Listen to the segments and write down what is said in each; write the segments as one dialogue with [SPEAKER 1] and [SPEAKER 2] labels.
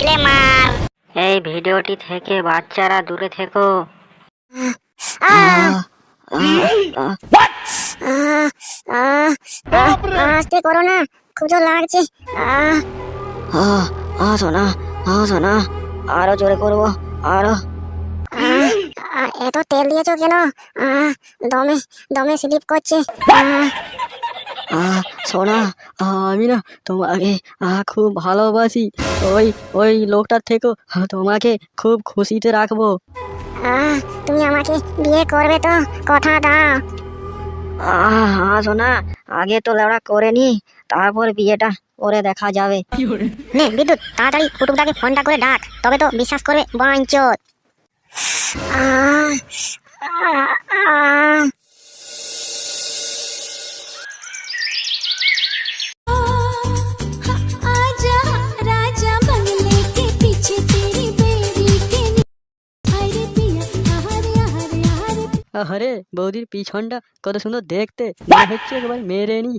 [SPEAKER 1] ছিলে মার।
[SPEAKER 2] এই ভিডিওটি থেকে বাচ্চারা দূরে থেকো।
[SPEAKER 1] আস্তে করো না, খুব জোর লাগছে।
[SPEAKER 2] সোনা, সোনা, আরো জোরে করবো, আরো।
[SPEAKER 1] এত তেল দিয়েছো কেন? দমে দমে স্লিপ করছে।
[SPEAKER 2] সোনা, আমি না তোমাকে খুব ভালোবাসি। ওই ওই লোকটার থেকেও তোমাকে খুব খুশিতে রাখবো।
[SPEAKER 1] তুমি আমাকে বিয়ে করবে তো? কথা দাও।
[SPEAKER 2] সোনা, আগে তো লেওড়া করে নি, তারপর বিয়েটা করে দেখা যাবে।
[SPEAKER 1] নে বিদ্যুৎ, তাড়াতাড়ি কুটুমটাকে ফোনটা করে ডাক, তবে তো বিশ্বাস করবে বাঞ্চোত।
[SPEAKER 2] আরে বৌদির পিছনটা কত সুন্দর দেখতে, মনে হচ্ছে একবার মেরে নি।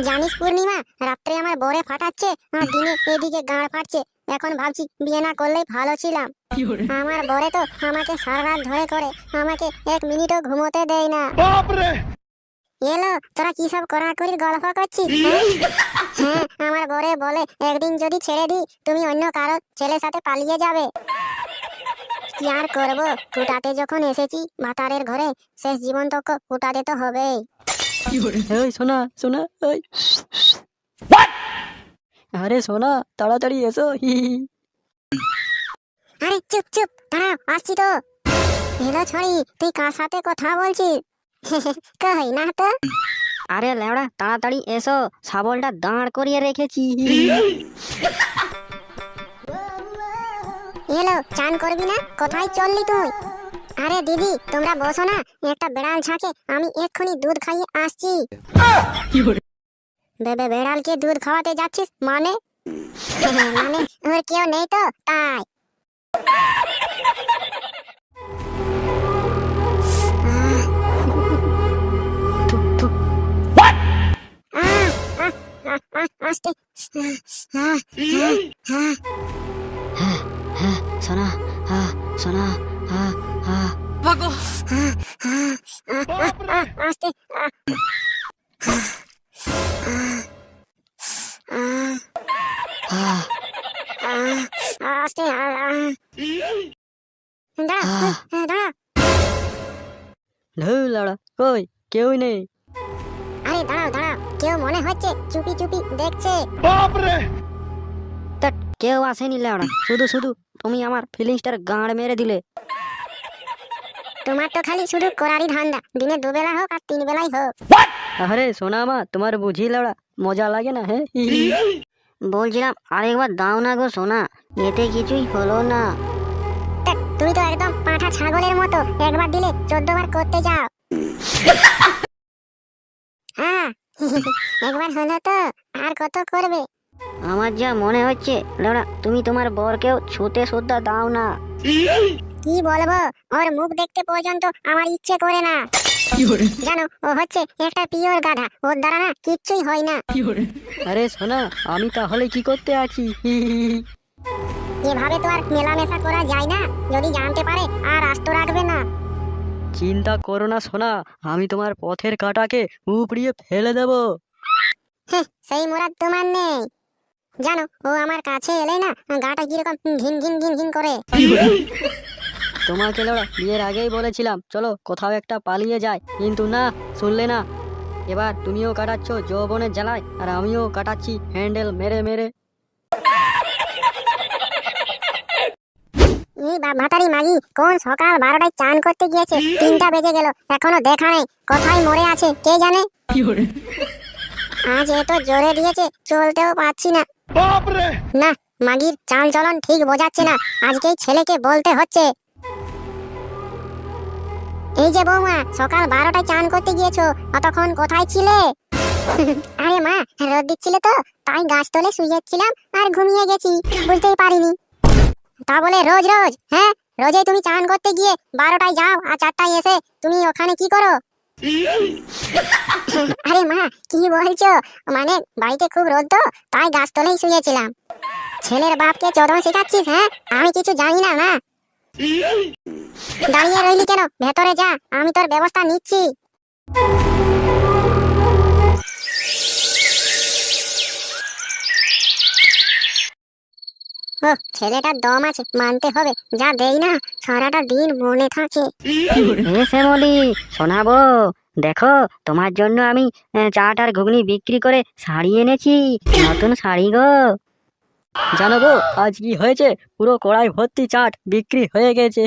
[SPEAKER 1] জানিস পূর্ণিমা, রাত্রে আমার বরে ফাটাচ্ছে আর দিনে এদিকে গাঁড় ফাটছে। এখন ভাবছি বিয়ে না করলেই ভালো ছিলাম। আমার বরে তো আমাকে সারা রাত ধরে করে, আমাকে এক মিনিটও ঘুমোতে দেয় না। এলো, তোরা কি সব কড়াকড়ির গল্প করছিস? হ্যাঁ, আমার বরে বলে একদিন যদি ছেড়ে দিই তুমি অন্য কারো ছেলের সাথে পালিয়ে যাবে। কি আর করবো, ফুটাতে যখন এসেছি ভাতারের ঘরে, শেষ জীবন তো ফুটাতে তো হবেই।
[SPEAKER 2] ওই সোনা, সোনা, ওই। আরে সোনা, তাড়াতাড়ি এসো।
[SPEAKER 1] আরে চুপ চুপ, দাঁড়াও, আসছি তো। এলো ছড়ি, তুই কার সাথে কথা বলছিস? কই না তো।
[SPEAKER 2] আরে লেওড়া, তাড়াতাড়ি এসো, শাবলটা দাঁড় করিয়ে রেখেছি।
[SPEAKER 1] এলো, চান করবি না? কোথায় চললি তুই? আরে দিদি, তোমরা বসো না, একটা বেড়াল ছাকে আমি এক্ষুনি দুধ খাইয়ে আসছি। বেড়ালকে দুধ খাওয়াতে যাচ্ছিস মানে? মানে ওর কেউ নেই তো তাই। আস্তে।
[SPEAKER 2] সোনা, সোনা,
[SPEAKER 1] আস্তে। আস্তে। দাঁড়া, দাঁড়া।
[SPEAKER 2] লেওড়া, কই কেউই নেই।
[SPEAKER 1] আরে দাঁড়াও দাঁড়াও, কেউ মনে হচ্ছে চুপি চুপি দেখছে।
[SPEAKER 2] তা কেউ আসেনি লেওড়া, শুধু শুধু তুমি আমার ফিলিংসটার গাঁড় মেরে দিলে।
[SPEAKER 1] তোমার তো খালি শুধু করারই ধান্দা, দিনে দুবেলা হোক আর তিন বেলাই হোক।
[SPEAKER 2] আরে সোনা মা, তোমার বুঝি লেওড়া মজা লাগে না? হ্যাঁ, বলছিলাম আরেকবার দাও না গো সোনা, এতে কিছুই হলো না।
[SPEAKER 1] তুমি তো একদম পাঁঠা ছাগলের মতো, একবার দিলে 14 বার করতে যাও। হ্যাঁ, একবার হলো তো, আর কত করবে?
[SPEAKER 2] আমার যা মনে হচ্ছে লেওড়া, তুমি তোমার বরকেও ছুতে সুদ্ধা দাও না।
[SPEAKER 1] কি বলবো, ওর মুখ দেখতে পর্যন্ত আমার ইচ্ছে করে না। জানো, ও হচ্ছে একটা পিওর গাধা, ওর দ্বারা না কিচ্ছুই হয় না।
[SPEAKER 2] আরে সোনা, আমি তাহলে কি করতে আছি?
[SPEAKER 1] এভাবে তো আর মেলামেশা করা যায় না, যদি জানতে পারে আর আস্ত রাখবে না।
[SPEAKER 2] চিন্তা করো না সোনা, আমি তোমার পথের কাঁটাকে উপড়িয়ে ফেলে দেব।
[SPEAKER 1] সেই মুরাদ তোমার নেই। জানো, ও আমার কাছে এলে না গাটা কিরকম ঘিন ঘিন ঘিন ঘিন করে।
[SPEAKER 2] তোমাকে লেওড়া বিয়ের আগেই বলেছিলাম চলো কোথাও একটা পালিয়ে যায়, কিন্তু না, শুনলে না। এবার তুমিও কাটাচ্ছ যৌবনের জ্বালায়, আর আমিও কাটাচ্ছি হ্যান্ডেল মেরে মেরে।
[SPEAKER 1] এই ভাতারি মাগি কোন সকাল 12টায় চান করতে গিয়েছে, 3টা বেজে গেল, এখনো দেখা নেই। কোথায় মরে আছে কে জানে। আজ এত জোরে দিয়েছে চলতেও পারছি না। না, মাগির চাল চলন ঠিক বোঝাচ্ছে না, আজকেই ছেলেকে বলতে হচ্ছে। এই যে বৌমা, সকাল 12টায় চান করতে গিয়েছো, অতক্ষণ কোথায় ছিলে? আরে মা, রোদ দিচ্ছিল তো, তাই গাছ তলে শুয়েছিলাম আর ঘুমিয়ে গেছি, বুঝতেই পারিনি। তা বলে রোজ রোজ? হ্যাঁ, রোজে তুমি চান করতে গিয়ে 12টায় যাও আর 4টায় এসে তুমি ওখানে কি করো? আরে মা, কি বলছো? মানে বাড়িতে খুব রোদ তো, তাই গাছ তলেই শুয়েছিলাম। ছেলের বাপকে চোদন শেখাচ্ছিস? হ্যাঁ, আমি কিছু জানি না না। দাঁড়িয়ে রইলি কেন? ভেতরে যা, আমি তোর ব্যবস্থা নিচ্ছি। ও, ছেলেটার দম আছে, মানতে হবে। যা দেই না সারাটা দিন মনে থাকে।
[SPEAKER 2] এ শ্যামলি, শোনাবো, দেখো তোমার জন্য আমি চাট আর ঘুগনি বিক্রি করে শাড়ি এনেছি, নতুন শাড়ি গো। জানো গো, আজ কি হয়েছে? পুরো কড়াই ভর্তি চাট বিক্রি হয়ে গেছে।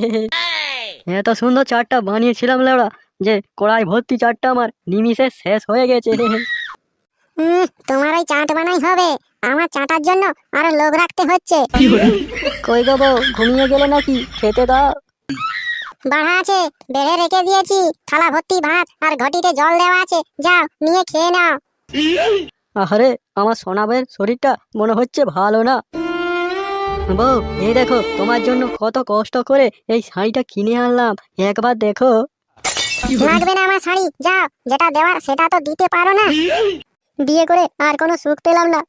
[SPEAKER 2] এত সুন্দর চাটটা বানিয়েছিলাম লেওড়া, যে কড়াই ভর্তি চাটটা আমার নিমিষে শেষ হয়ে গেছে।
[SPEAKER 1] তোমার ওই চাট বানাই হবে, আমার চাটার জন্য আরো লোক রাখতে হচ্ছে।
[SPEAKER 2] কই গো বউ, ঘুমিয়ে গেলে নাকি? খেতে দাও।
[SPEAKER 1] বাড়া আছে, বেড়ে রেখে দিয়েছি। থালা ভর্তি ভাত আর ঘটিতে জল দেওয়া আছে, যাও নিয়ে খেয়ে নাও।
[SPEAKER 2] আরে, আমার সোনাবের শরীরটা মনে হচ্ছে ভালো না। বউ, এই দেখো তোমার জন্য কত কষ্ট করে এই শাড়িটা কিনে আনলাম, একবার দেখো।
[SPEAKER 1] লাগবে না আমার শাড়ি, যাও। যেটা দেওয়ার সেটা তো দিতে পারো না। বিয়ে করে আর কোনো সুখ পেলাম না।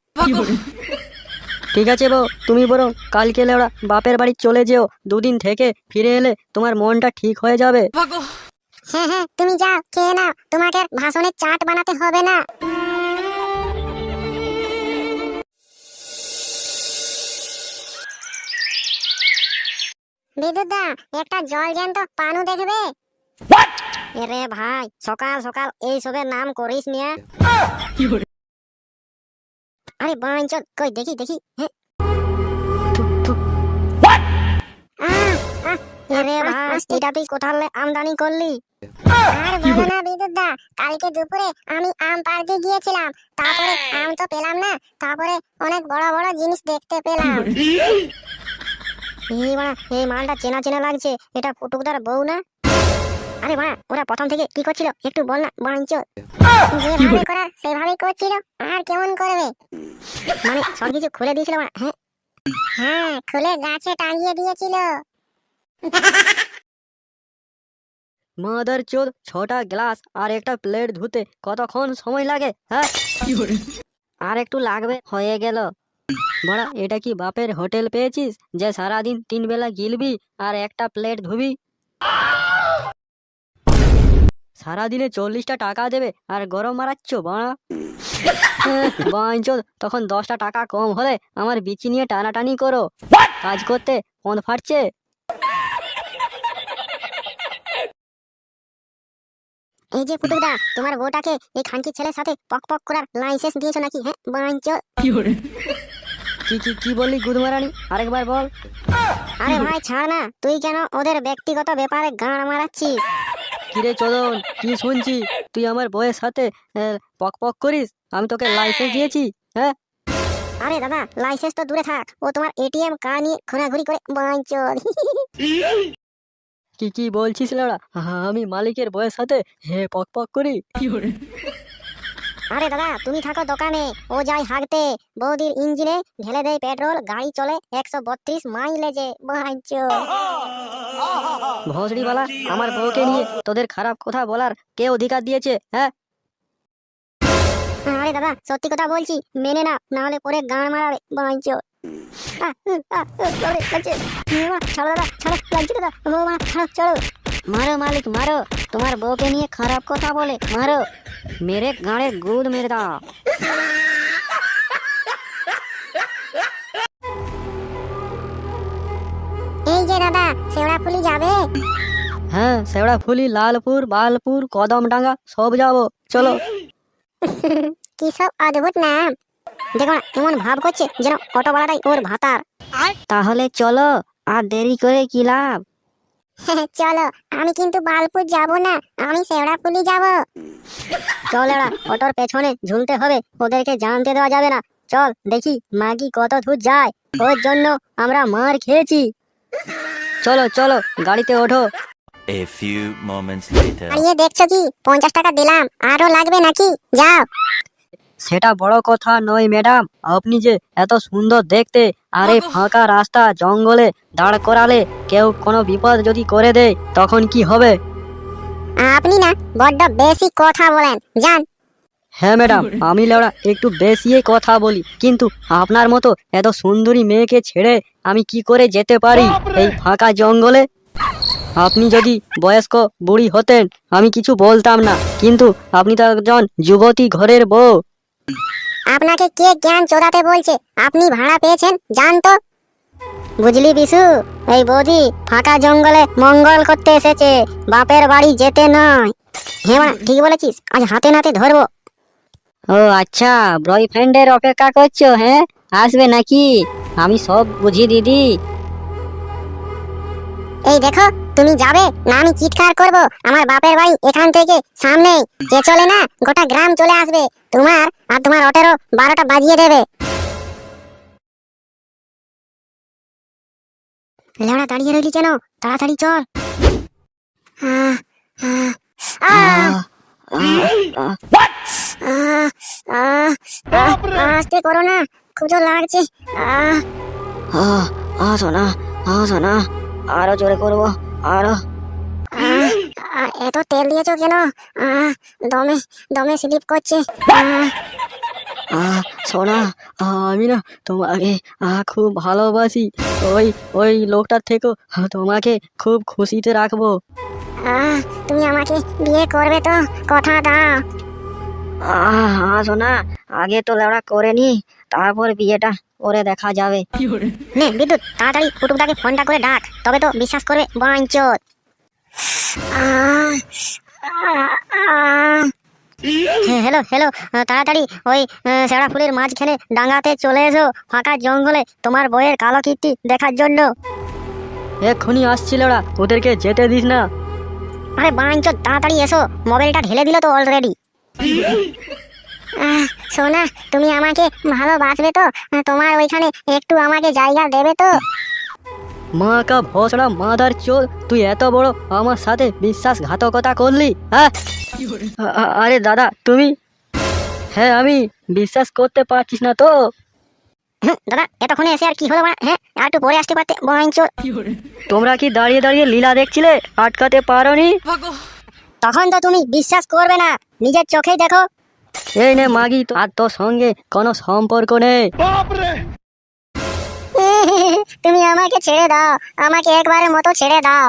[SPEAKER 2] ঠিক আছে বউ, তুমি বরং কালকে লেওড়া বাপের বাড়ি চলে যেও, দুদিন থেকে ফিরে এলে তোমার মনটা ঠিক হয়ে যাবে।
[SPEAKER 1] হ্যাঁ হ্যাঁ, তুমি যাও, খেয়ে নাও। তোমাকে আর ভাষণের চাট বানাতে হবে না। বিদ্যুৎদা, একটা জল জ্যান্ত পানু দেখবে? এরে ভাই, সকাল সকাল এইসবের নাম করিস নিয়ে। আরে বাঞ্চল, কই দেখি দেখি। হ্যাঁ, এরে ভাই, এটা তুই কোথালে আমদানি করলি? আর বলো না বিদ্যুৎদা, কালকে দুপুরে আমি আম পাড়তে গিয়েছিলাম, তারপরে আম তো পেলাম না, তারপরে অনেক বড় বড় জিনিস দেখতে পেলাম। এই বাড়া, এই মালটা চেনা চেনা লাগছে, এটা পুটুকদার বউ না? আরে বাড়া, ওরা প্রথম থেকে কি করছিল একটু বল না বাঞ্চল। যেভাবে করার সেভাবেই করছিল, আর কেমন করবে? মানে সবকিছু খুলে দিয়েছিল বাড়া? হ্যাঁ হ্যাঁ, খুলে গাছে টাঙিয়ে দিয়েছিল।
[SPEAKER 2] মাদার চোদ, 6টা গ্লাস আর একটা প্লেট ধুতে কতক্ষণ সময় লাগে? হ্যাঁ, আর একটু লাগবে, হয়ে গেল। বড়া, এটা কি বাপের হোটেল পেয়েছিস যে সারাদিন 3 বেলা গিলবি আর একটা প্লেট ধুবি? সারাদিনে 40টা টাকা দেবে আর গরম মারাচ্ছ বাড়া। বাঞ্চোদ, তখন 10টা টাকা কম হলে আমার বিচি নিয়ে টানাটানি করো, কাজ করতে পথ ফাটছে।
[SPEAKER 1] এই যে পুটুকদা, তোমার বউটাকে এই খানকি ছেলের সাথে পক পক করার লাইসেন্স দিয়েছো নাকি? হ্যাঁ বাঞ্চল।
[SPEAKER 2] কি কি কি বললি গুদমারানি? আরেকবার বল।
[SPEAKER 1] আরে ভাই ছাড় না, তুই কেন ওদের ব্যক্তিগত ব্যাপারে গাঁড় মারাচ্ছিস?
[SPEAKER 2] কিরে চোদন, কি শুনছি? তুই আমার বউয়ের সাথে পক পক করিস? আমি তোকে লাইসেন্স দিয়েছি? হ্যাঁ,
[SPEAKER 1] আরে দাদা, লাইসেন্স তো দূরে থাক, ও তোমার এটিএম কার্ড নিয়ে ঘোরাঘুরি করে বাঞ্চল।
[SPEAKER 2] কি কি বলছিস লড়া? আমি মালিকের বউয়ের সাথে পক পক করি?
[SPEAKER 1] আরে দাদা, তুমি থাকো দোকানে, ও যায় হাগতে, বৌদির ইঞ্জিনে ঢেলে দেয় পেট্রোল, গাড়ি চলে 132 মাইলেজে বাঞ্চল।
[SPEAKER 2] ভোসড়িওয়ালা, আমার বউকে নিয়ে তোদের খারাপ কথা বলার কে অধিকার দিয়েছে? হ্যাঁ,
[SPEAKER 1] আরে দাদা, সত্যি কথা বলছি, মেনে না, না হলে পরে গাঁড় মারাবে বাঞ্চল। ছাড়ো দাদা, ছাড়ো, লাগছে দাদা, বৌমা ছাড়ো, চলো।
[SPEAKER 2] মারো মালিক মারো, তোমার বউকে নিয়ে খারাপ কথা বলে মারো, মেরে গাঁড়ের গুদ মেরে দাও।
[SPEAKER 1] এই যে দাদা, শেওড়াফুলি যাবে?
[SPEAKER 2] হ্যাঁ, শেওড়াফুলি, লালপুর, বালপুর, কদমডাঙ্গা সব যাবো, চলো।
[SPEAKER 1] কি সব অদ্ভুত নাম। দেখো না, কেমন ভাব করছে যেন অটোওয়ালাটাই ওর ভাতার।
[SPEAKER 2] তাহলে চলো, আর দেরি করে কি লাভ?
[SPEAKER 1] চলো, আমি কিন্তু বালপুর যাব না, আমি শেওড়াফুলি যাব।
[SPEAKER 2] চল এরা, অটোর পেছনে ঝুলতে হবে, ওদেরকে জানতে দেওয়া যাবে না। চল দেখি মাগি কত দূর যায়, ওর জন্য আমরা মার খেয়েছি। চলো চলো, গাড়িতে ওঠো।
[SPEAKER 3] A few moments later.
[SPEAKER 1] দাঁড়িয়ে দেখছো কি? 50 টাকা দিলাম, আরো লাগবে নাকি? যাও।
[SPEAKER 2] সেটা বড় কথা নয় ম্যাডাম, আপনি যে এত সুন্দর দেখতে, আর এই ফাঁকা রাস্তা জঙ্গলে দাঁড় করালে কেউ কোনো বিপদ যদি করে দেয় তখন কি হবে?
[SPEAKER 1] আপনি না বড্ড বেশি কথা বলেন, যান।
[SPEAKER 2] হ্যাঁ ম্যাডাম, আমি লেওড়া একটু বেশি কথা বলি, কিন্তু আপনার মতো এত সুন্দরী মেয়েকে ছেড়ে আমি কি করে যেতে পারি এই ফাঁকা জঙ্গলে? আপনি যদি বয়স্ক বুড়ি হতেন আমি কিছু বলতাম না, কিন্তু আপনি তো একজন যুবতী ঘরের বউ।
[SPEAKER 1] আপনাকে কে জ্ঞান চোদাতে বলছে? আপনি ভাড়া পেয়েছেন, জান তো। বুঝলি বিশু, এই বৌদি ফাঁকা জঙ্গলে মঙ্গল করতে এসেছে, বাপের বাড়ি যেতে নয়। হ্যাঁ মা, ঠিক বলেছিস, আজ হাতে নাতে ধরবো।
[SPEAKER 2] ও আচ্ছা, বয়ফ্রেন্ডের অপেক্ষা করছো? হ্যাঁ, আসবে নাকি? আমি সব বুঝি দিদি।
[SPEAKER 1] এই দেখো, তুমি যাবে না আমি চিৎকার করব। আমার বাপের বাড়ি এখান থেকে সামনে, যে চলে না গোটা গ্রাম চলে আসবে। তোমার আর তোমার অটেরও 12টা বাজিয়ে দেবে। লেওড়া দাঁড়িয়ে রইলি কেন? তাড়াতাড়ি চল। আহ, আহ, আহ, আহ, আস্তে করো না, খুব জোর লাগছে।
[SPEAKER 2] শোনা, শোনা, আরো জোরে করবো, আরো।
[SPEAKER 1] এত তেল দিয়েছো কেন? দমে দমে স্লিপ করছে।
[SPEAKER 2] শোনা, আমি না তোমাকে খুব ভালোবাসি। ওই ওই লোকটার থেকেও তোমাকে খুব খুশিতে রাখবো।
[SPEAKER 1] তুমি আমাকে বিয়ে করবে তো? কথা দাও।
[SPEAKER 2] শোনা, আগে তো লেওড়া করে নি, তারপর বিয়েটা করে দেখা যাবে।
[SPEAKER 1] নে বিদ্যুৎ, তাড়াতাড়ি কুটুকদাকে ফোনটা করে ডাক, তবে তো বিশ্বাস করবে বাঞ্চোত। হ্যালো হ্যালো, তাড়াতাড়ি ওই শেওড়া ফুলের মাঝখানে ডাঙ্গাতে চলে এসো, ফাঁকা জঙ্গলে তোমার বইয়ের কালো কীর্তি দেখার জন্য।
[SPEAKER 2] এক্ষুনি আসছি লেওড়া, ওদেরকে যেতে দিস না।
[SPEAKER 1] আরে বাঞ্চোত, তাড়াতাড়ি এসো, মোবাইলটা ঢেলে দিল তো অলরেডি। সোনা, তুমি আমাকে ভালোবাসবে তো? তোমার ওইখানে একটু আমাকে জায়গা দেবে তো?
[SPEAKER 2] মা কা ভসড়া মাদার চোদ, তুই এত বড় আমার সাথে বিশ্বাসঘাতকতা করলি? হ্যাঁ, আরে দাদা তুমি? হ্যাঁ, আমি বিশ্বাস করতে পারছিস না তো?
[SPEAKER 1] দাদা, এতক্ষণে এসে আর কি হলো? হ্যাঁ, আর একটু পরে আসতে পারতে বাঞ্চোত।
[SPEAKER 2] তোমরা কি দাঁড়িয়ে দাঁড়িয়ে লীলা দেখছিলে? আটকাতে পারোনি?
[SPEAKER 1] তখন তো তুমি বিশ্বাস করবে না, নিজের চোখেই দেখো।
[SPEAKER 2] এই নে মাগি, আর তোর সঙ্গে কোনো সম্পর্ক নেই।
[SPEAKER 1] তুমি আমাকে ছেড়ে দাও, আমাকে একবারের মতো ছেড়ে দাও।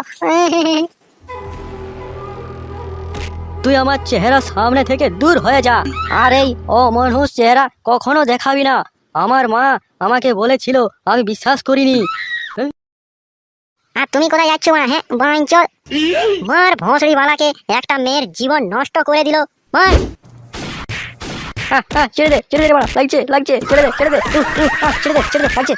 [SPEAKER 2] তুই আমার চেহারা সামনে থেকে দূর হয়ে যা, আর এই অমানুষ চেহারা কখনো দেখাবি না। আমার মা আমাকে বলেছিল, আমি বিশ্বাস করিনি।
[SPEAKER 1] আর তুমি কোথায় যাচ্ছ মা? হ্যাঁ বাঞ্চোত, মার ভোঁসড়ি বালাকে একটা মেয়ের জীবন নষ্ট করে দিল। মার।
[SPEAKER 2] ছেড়ে দে, ছেড়ে দে বাড়া, লাগছে লাগছে, ছেড়ে দে, ছেড়ে দে, ছেড়ে দে, ছেড়ে দে, লাগছে।